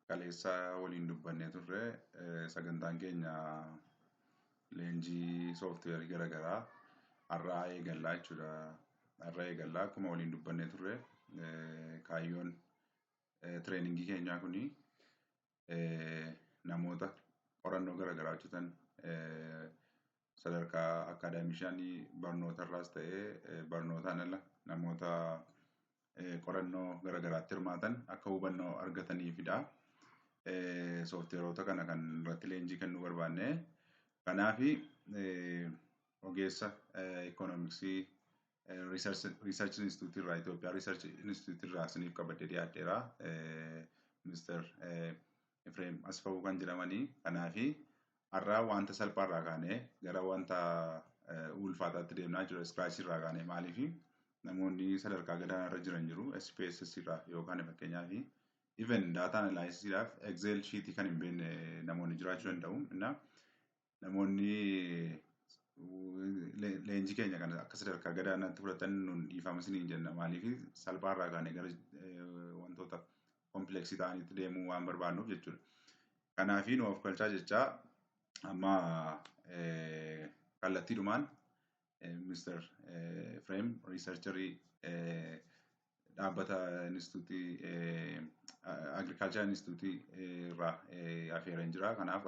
kaleessa waliin dubbannee turre sagantaan keenya leenjii sooftiweerii garaagaraa har'aa eegallaa jechuudha. Har'a eegallaa akkuma waliin dubbannee turre kaayyoon tireeningii keenyaa kuni namoota qorannoo garaagaraa hojjetan sadarkaa akaadaamishaanii barnootarraas ta'ee barnootaan ala namoota qorannoo garaagaraatti hirmaatan akka hubannoo argataniifidha. Sooftiweeroota kana kan irratti leenjii kennuu barbaanne. Kanaaf ogeessa ikoonomiksii Research Institute irraa Itoophiyaa Research Institute irraa isiniif qabadhee dhiyaadheera. Mr. Efreem Asfaw kan jedhamanii. Kanaaf har'aa wanta salphaarraa kaanee gara wanta ulfaataatti deemnaa jira. Scratch irraa kaanee maaliif namoonni sadarkaa gadaanarra jiran jiru. SPSS irraa yookaan fakkeenyaaf even data analysis Excel sheet kan hin beekne namoonni jiraachuu danda'u. Namoonni leenjii keenya kan akka sadarkaa gadaanaatti fudhatan nun dhiifama isiniin jenna. Maaliif salphaarraa kaanee gara wantoota kompleksii ta'anitti deemuu waan barbaannuuf jechuudha. Kanaaf nu of galchaa jechaa amma kallattiidhumaan Mr. Efreem Researcherii dhaabbata Instituutii Agriculture Instituutii irraa affeereen jira. Kanaaf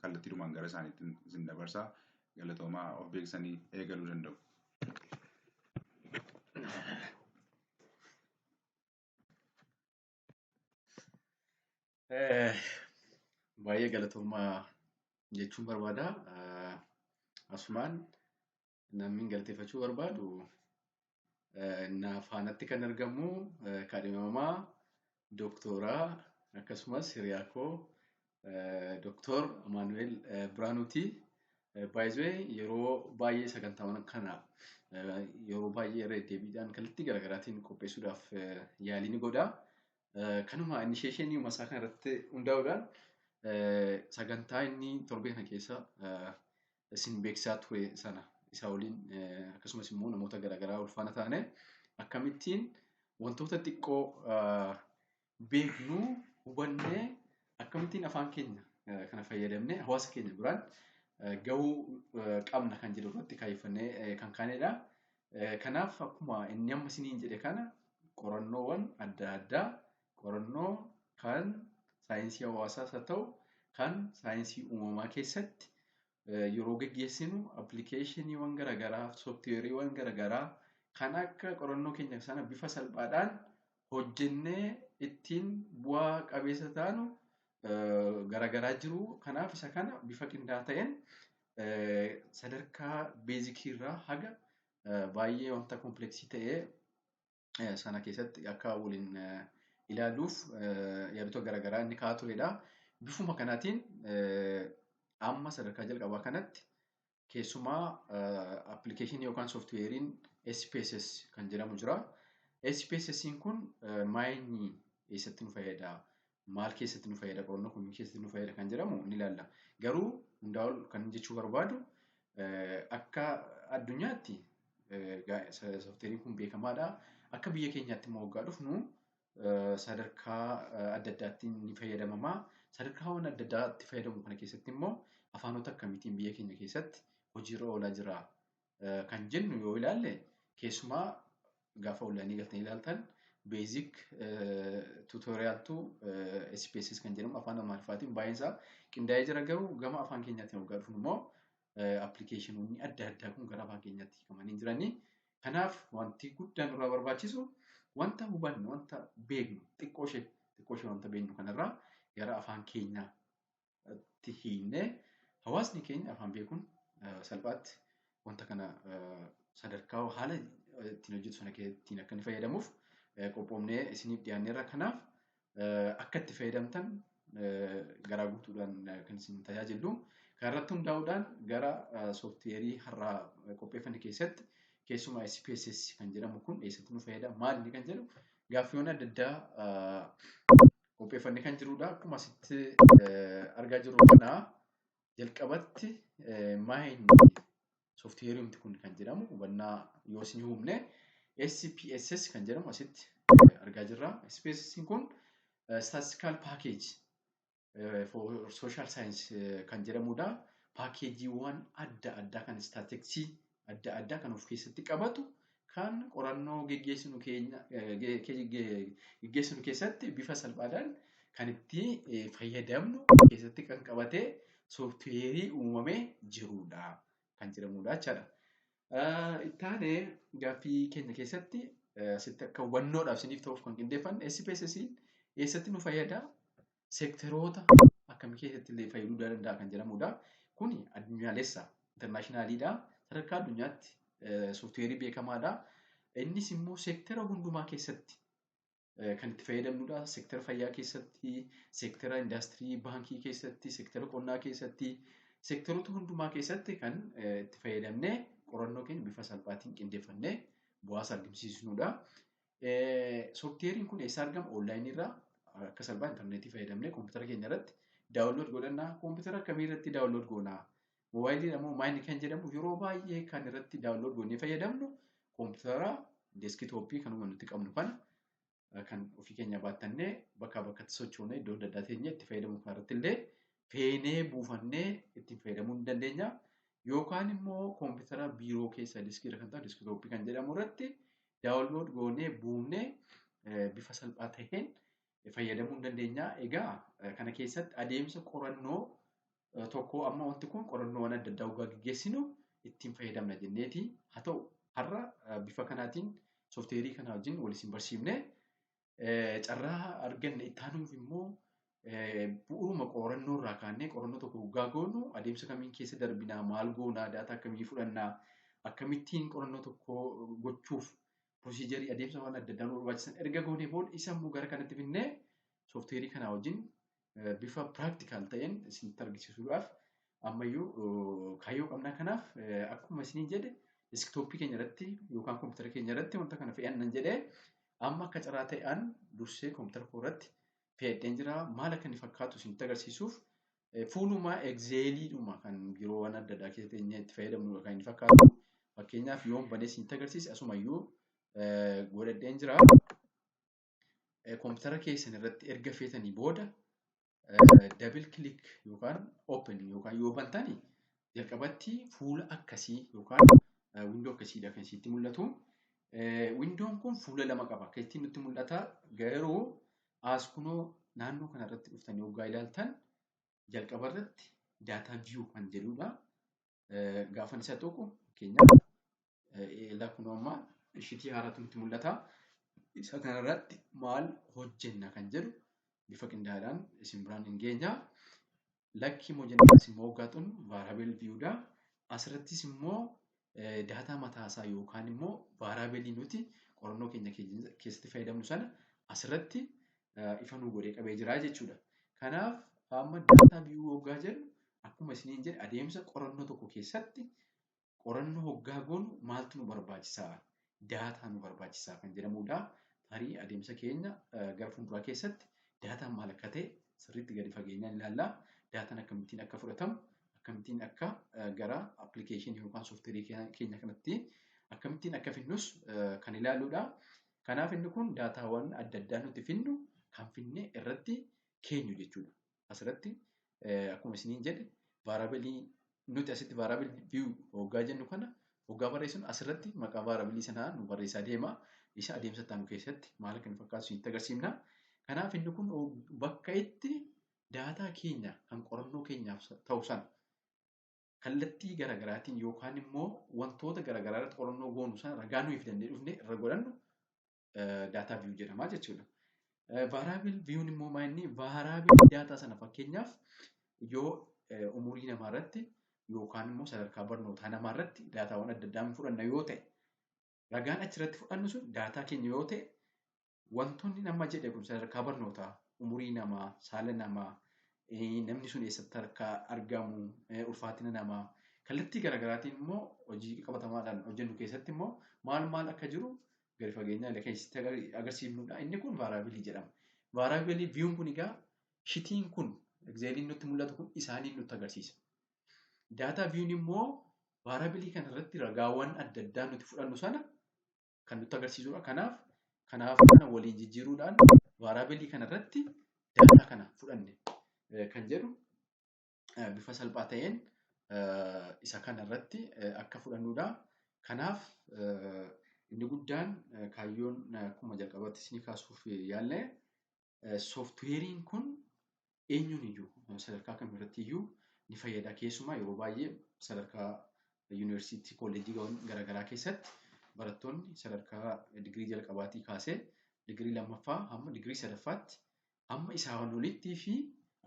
kallattiidhumaan gara isaaniitti isin dabarsaa. Galatoomaa of beeksanii eegaluu danda'u. Baay'ee galatoomaa jechuun barbaada. Asumaan namni galateeffachuu barbaadu na faanatti kan argamu kaadhimamaa Dooktoraa akkasumas hiriyaa koo Dooktor Amaanu'eel Biraanuuti. By the way, yeroo baay'ee sagantaawwan kana yeroo baay'ee irra deebiidhaan kallattii garaagaraatiin qopheessuudhaaf yaalii ni godha. Kanuma initiationii masaa kana irratti hundaa'uudhaan sagantaa inni torbee kana keessa isin beeksisaa ture sana isaa waliin akkasumas immoo namoota garaagaraa ulfaana taane akkamittiin wantoota xiqqoo beeknu hubannee akkamittiin afaan keenya kana fayyadamnee hawaasa keenya biraan gahuu qabna kan jedhu irratti kaayyeffannee kan kaanedha. Kanaaf akkuma inni amma isiniin jedhe kana qorannoowwan adda addaa qorannoo kan saayinsii hawaasaas haa ta'u kan saayinsii uumamaa keessatti yeroo gaggeessinu appilikeeshiniiwwan garaagaraa sooftiweeriiwwan garaagaraa kan akka qorannoo keenya sana bifa salphaadhaan hojjennee ittiin bu'aa qabeessa taanu garaagaraa jiru. Kanaaf isa kana bifa qindaa'aa ta'een sadarkaa beezikii irraa haga baay'ee wanta kompleksii ta'ee sana keessatti akka waliin ilaaluuf yaadota garaagaraa inni kaa'aa turedha. Bifuma kanaatiin amma sadarkaa jalqabaa kanatti keessumaa appilikeeshinii yookaan sooftiweeriin SPSS kan jedhamu jira. SPSSiin kun maayinii eessatti nu fayyada? Maal keessatti nu fayyada? Qorannoo kun keessatti nu fayyada kan jedhamu ni ilaalla. Garuu hundaa'uun kan jechuu barbaadu akka addunyaatti sooftiweeriin kun beekamaadha. Akka biyya keenyaatti immoo waggaa dhufnu sadarkaa adda addaatti ni fayyadamama. Sadarkaawwan adda addaatti fayyadamu kana keessatti immoo afaanota akkamiitiin biyya keenya keessatti hojiirra oolaa jira kan jennu yoo ilaalle keessumaa gaafa olaanii galtanii ilaaltan beezik tuutoriyaaltu SPSS kan jedhamu afaan Amaariffaatiin baay'insaa qindaa'ee jira. Garuu gama afaan keenyaatiin waggaa dhufnu immoo appilikeeshinoonni adda addaa kun gara afaan keenyaatti hiikamanii jiranii. Kanaaf wanti guddaan irraa barbaachisu wanta hubannu wanta beeknu xiqqoo ishee wanta beeknu kanarraa gara afaan keenyaatti hiiknee hawaasni keenya afaan beekuun salphaatti wanta kana sadarkaa haala ittiin hojjetu sana ittiin akka inni fayyadamuuf qophoomnee isiniif dhiyaanneerra. Kanaaf akka itti fayyadamtan garaa guutuudhaan kan isin tajaajillu. Kanarratti hundaa'uudhaan gara sooftiweerii har'aa qopheeffanne keessatti keessumaa SPSS kan jedhamu kun eessatti nu fayyada? Maali kan jedhu gaaffiiwwan adda addaa qopheeffannee kan jirudha. Akkuma asitti argaa jirru kana jalqabatti maayinii sooftiweeriin kun kan jedhamu hubannaa yoo isin hubne SPSS kan jedhamu asitti argaa jirra. SPSS kun statistical package for social science kan jedhamudha. Paakeejiiwwan adda addaa kan istaatiksii adda addaa kan of keessatti qabatu kan qorannoo geggeessinu keessatti bifa salphaadhaan kan itti fayyadamnu keessatti kan qabatee sooftiweerii uumamee jirudha kan jedhamudha jechaadha. Ittaanee gaaffii keenya keessatti asitti akka hubannoodhaaf isiniif ta'uuf kan qindeeffanne SPSS eessatti nu fayyada? Seektaroota akkamii keessatti illee fayyaduu danda'a kan jedhamudha. Kuni addunyaalessa intarnaashinaaliidha. Sadarkaa addunyaatti sooftiweerii beekamaadha. Innis immoo seektara hundumaa keessatti kan itti fayyadamnudha. Seektara fayyaa keessatti, seektara indaastirii baankii keessatti, seektara qonnaa keessatti, seektaroota hundumaa keessatti kan itti fayyadamnee qorannoo keenya bifa salphaatiin qindeeffannee bu'aas argamsiisnudha. Sooftiweeriin kun eessa argama? Onlaayinii irraa akka salphaa intarneetii fayyadamnee koompitara keenya irratti daawunlood godhannaa. Koompitara akkamii irratti daawunlood goonaa? Moobaayilii immoo maayinii kan jedhamu yeroo baay'ee kan irratti daawunlood goonee fayyadamnu koompitara deeskitooppii kanuma nuti qabnu kana kan ofii keenya baattannee bakkaa bakkatti sochoonee iddoo adda addaa teenyee itti fayyadamu kanarratti illee feenee buufannee ittiin fayyadamuu ni dandeenya. Yookaan immoo koompitara biiroo keessa deeskiidha kan ta'u deeskitooppii kan jedhamu irratti daawunlood goonee buufnee bifa salphaa ta'een fayyadamuu ni dandeenya. Egaa kana keessatti adeemsa qorannoo tokko amma wanti kun qorannoowwan adda addaa waggaa gaggeessinu ittiin fayyadamna jenneeti. Haa ta'u har'a bifa kanaatiin sooftiweerii kana wajjin wal isin barsiifne carraa arganne ittaanuuf immoo bu'uuruma qorannoo irraa kaannee qorannoo tokko waggaa goonu adeemsa kamiin keessa darbinaa, maal goonaa, daataa akkamii fudhannaa, akkamittiin qorannoo tokko gochuuf pirosiijarii adeemsa waan adda addaa nu barbaachisan erga goonee booda isa immoo gara kanatti finnee sooftiweerii kanaa wajjin bifa piraktikaal ta'een isinitti argisiisuudhaaf ammayyuu kaayyoo qabna. Kanaaf akkuma isiniin jedhe deeskitooppii keenya irratti yookaan koompitara keenya irratti wanta kana fe'annan jedhee amma akka carraa ta'an dursee koompitara koo irratti fe'adheen jira. Maal akka inni fakkaatu isinitti agarsiisuuf fuuluma egzeeliidhuma kan biiroowwan adda addaa keessatti itti fayyadamnudha kan inni fakkaatu. Fakkeenyaaf yoon banee isinitti agarsiise asumayyuu godhadheen jira. Koompitara keessan irratti erga feetanii booda double click yookaan open yookaan yoo bantanii jalqabatti fuula akkasii yookaan windoo akkasiidha kan isitti mul'atu. Windoon kun fuula lama qaba. Akka ittiin nutti mul'ata garuu as kunoo naannoo kanarratti dhuftanii waggaa ilaaltan jalqaba irratti daataa view kan jedhudha. Gaafan isa tokko fakkeenyaaf ilaa kunoo amma ishiitii haaraatu nutti mul'ata. Isa kanarratti maal hojjenna kan jedhu bifa qindaadhaan isin biraan hin geenya. Lakkii mojennaas immoo waggaatuun vaaraabel viewdha. Asirrattis immoo daataa mataasaa yookaan immoo vaaraabelii nuti qorannoo keenya keessatti fayyadamnu sana asirratti ifa nu godhee qabee jira jechuudha. Kanaaf amma daataa view waggaa jedhu akkuma isiniin jedhe adeemsa qorannoo tokko keessatti qorannoo waggaa goonu maaltu nu barbaachisaa? Daataa nu barbaachisaa kan jedhamudha. Tarii adeemsa keenya gara fuulduraa keessatti daataan maal akka ta'e sirriitti gadi fageenyaan ilaalla. Daataan akkamittiin akka fudhatamu, akkamittiin akka gara appilikeeshinii yookaan sooftiweerii keenya kanatti akkamittiin akka finnus kan ilaalluudha. Kanaaf inni kun daataawwan adda addaa nuti finnu kan finne irratti keenyu jechuudha. Asirratti akkuma isiniin jedhe vaaraabelii nuti asitti vaaraabel view waggaa jennu kana waggaa barreessinu asirratti maqaa vaaraabelii sanaa nu barreessaa deema. Isa adeemsa taanu keessatti maal akka inni fakkaatu isinitti agarsiifna. Kanaaf inni kun bakka itti daataa keenya kan qorannoo keenyaaf ta'u sana kallattii garaagaraatiin yookaan immoo wantoota garaagaraa irratti qorannoo goonu sana ragaa nuyi fidannee dhufne irra godhannu daataa view jedhama jechuudha. Vaaraabel view'n immoo maayinni vaaraabel daataa sana fakkeenyaaf yoo umurii namaa irratti yookaan immoo sadarkaa barnootaa namaa irratti daataawwan adda addaa fudhanna yoo ta'e ragaan achirratti fudhannu sun daataa keenya yoo ta'e wantoonni nama jedhe kun sadarkaa barnootaa umurii namaa, saala namaa, namni sun eessatti akka argamu, ulfaatina namaa kallattii garaagaraatiin immoo hojii qabatamaadhaan hojjennu keessatti immoo maal akka jiru gadi fageenyaan keessatti agarsiifnudha. Inni kun vaaraabilii jedhama. Vaaraabilii view'n kun egaa shitiin kun egzeeliin nutti mul'atu kun isaaniin nutti agarsiisa. Daataa view'n immoo vaaraabilii kanarratti ragaawwan adda addaa nuti fudhannu sana kan nutti agarsiisudha. Kanaaf kana waliin jijjiiruudhaan vaaraabilii kanarratti daataa kana fudhanne kan jedhu bifa salphaa ta'een isa kanarratti akka fudhannudha. Kanaaf inni guddaan kaayyoon akkuma jalqabaatti isinii kaasuuf yaalle sooftiweeriin kun eenyuun iyyuu sadarkaa kamirratti iyyuu ni fayyada. Keessumaa yeroo baay'ee sadarkaa yuunivarsiitii kolleejjiiwwan garaagaraa keessatti barattoonni sadarkaa digirii jalqabaatii kaasee digirii lammaffaa hamma digirii sadaffaatti hamma isaa olitti fi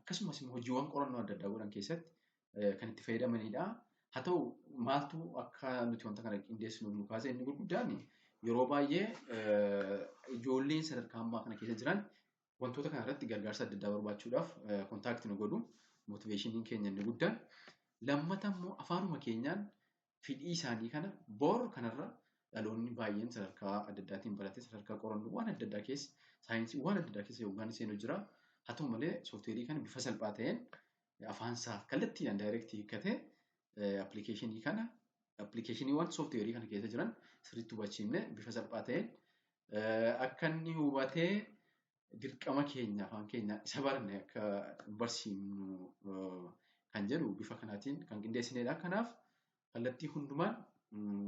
akkasumas immoo hojiiwwan qorannoo adda addaa godhan keessatti kan itti fayyadamanidha. Haa ta'u maaltu akka nuti wanta kana qindeessinu nu kaase inni gurguddaan yeroo baay'ee ijoolleen sadarkaa ammaa kana keessa jiran wantoota kana irratti gargaarsa adda addaa barbaachuudhaaf kontaaktii nu godhu. Motiveeshiniin keenya inni guddaan. Lammata immoo afaanuma keenyaan fedhii isaanii kana bor kanarra dhaloonni baay'een sadarkaa adda addaatiin baratee sadarkaa qorannoo waan adda addaa keessa saayinsii waan adda addaa keessa yookaan seenu jira. Haa ta'u malee sooftiweerii kana bifa salphaa ta'een afaansaa kallattiidhaan daayirektii hiikkatee appilikeeshinii kana appilikeeshiniiwwan sooftiweerii kana keessa jiran sirriitti hubachiifne bifa salphaa ta'een akka inni hubatee dirqama keenya afaan keenya isa barne akka barsiifnu kan jedhu bifa kanaatiin kan qindeessinedha. Kanaaf kallattii hundumaan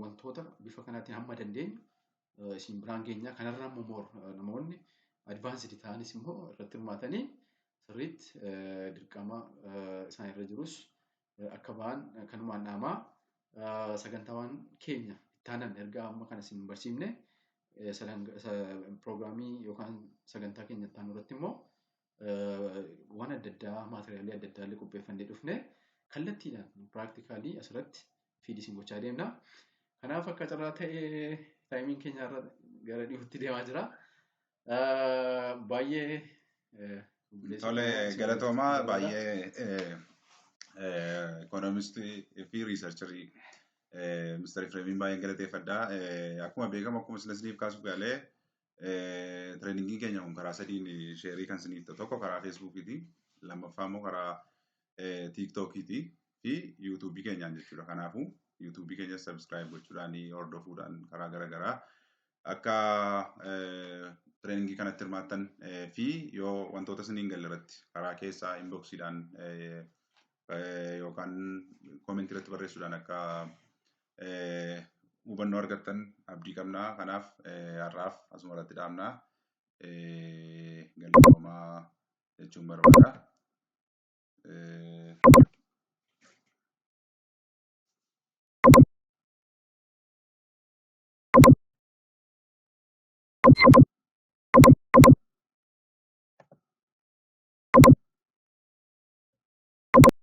wantoota bifa kanaatiin hamma dandeenyu isin biraan keenya kanarraa immoo namoonni advaansidi ta'anis immoo irratti hirmaatanii sirriitti dirqama isaan irra jirus akka ba'an kanumaan dhaamaa sagantaawwan keenya ittaanan erga amma kana isin barsiifne piroogiraamii yookaan sagantaa keenya ittaanu irratti immoo waan adda addaa maatiriyaalii adda addaa illee qopheeffannee dhufne kallattiidhaan piraaktikaalii asirratti fiidisiin gochaa deemna. Kanaaf akka carraa ta'ee taayimiin keenya irra gara dhihuutti deemaa jira. Baay'ee Tole galatoomaa baay'ee ikoonomistii fi riisarcharii Mr. Efreemiin baay'een galateeffadha. Akkuma beekamu akkuma isiniif kaasuuf yaalee tireeningiin keenya kun karaa sadiin sheerii kan isiniif ta'u tokko karaa feesbuukiiti lammaffaa immoo karaa tiiktookiiti fi yuutuubii keenyaan jechuudha. Kanaafuu yuutuubii keenya sabskiraayib gochuudhaan hordofuudhaan karaa garaagaraa akka tireeningii kanatti hirmaattan fi yoo wantoota isiniin galle irratti karaa keessaa inboksiidhaan yookaan koomentii irratti barreessuudhaan akka hubannoo argattan abdii qabna. Kanaaf har'aaf asuma irratti dhaabna. Galatoomaa jechuun barbaada.